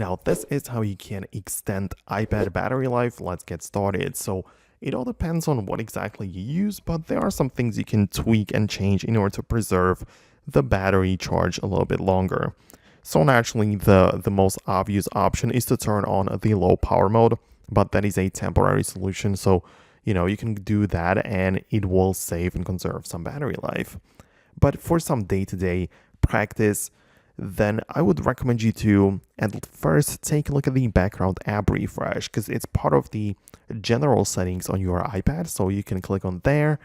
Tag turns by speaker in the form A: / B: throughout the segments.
A: Now, this is how you can extend iPad battery life. Let's get started. So it all depends on what exactly you use, but there are some things you can tweak and change in order to preserve the battery charge a little bit longer. So naturally, the most obvious option is to turn on the low power mode, but that is a temporary solution. So, you can do that and it will save and conserve some battery life. But for some day-to-day practice, then I would recommend you to at first take a look at the background app refresh because it's part of the general settings on your iPad. So you can click on there,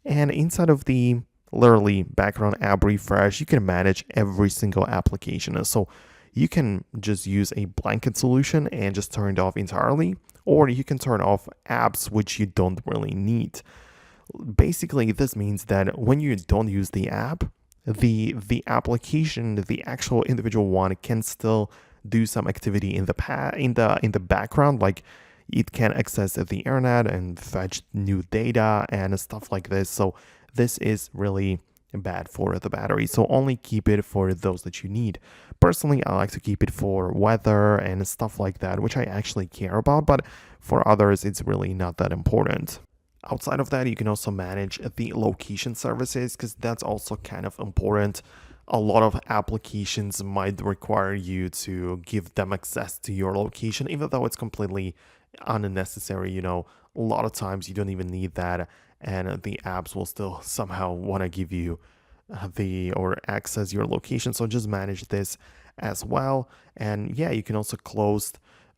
A: and inside of the literally background app refresh, you can manage every single application. So you can just use a blanket solution and just turn it off entirely, or you can turn off apps which you don't really need. Basically, this means that when you don't use the app, the application, the actual individual one, can still do some activity in the background, like it can access the internet and fetch new data and stuff like this. So this is really bad for the battery. So only keep it for those that you need. Personally, I like to keep it for weather and stuff like that, which I actually care about, but for others, it's really not that important. Outside of that, you can also manage the location services because that's also kind of important. A lot of applications might require you to give them access to your location, even though it's completely unnecessary. A lot of times you don't even need that, and the apps will still somehow want to give you the or access your location. So just manage this as well. And yeah, you can also close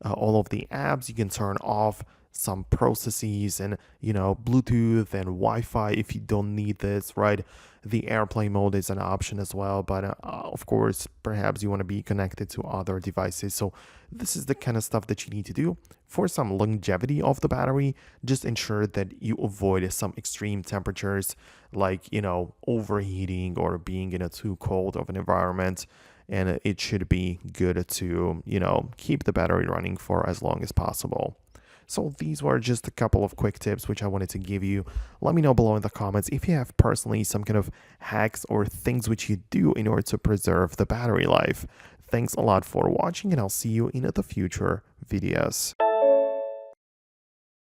A: all of the apps. You can turn off some processes and Bluetooth and Wi-Fi if you don't need this, right? The airplane mode is an option as well, but of course perhaps you want to be connected to other devices. So this is the kind of stuff that you need to do for some longevity of the battery. Just ensure that you avoid some extreme temperatures, like overheating or being in a too cold of an environment. And it should be good to keep the battery running for as long as possible. So these were just a couple of quick tips which I wanted to give you. Let me know below in the comments if you have personally some kind of hacks or things which you do in order to preserve the battery life. Thanks a lot for watching, and I'll see you in the future videos.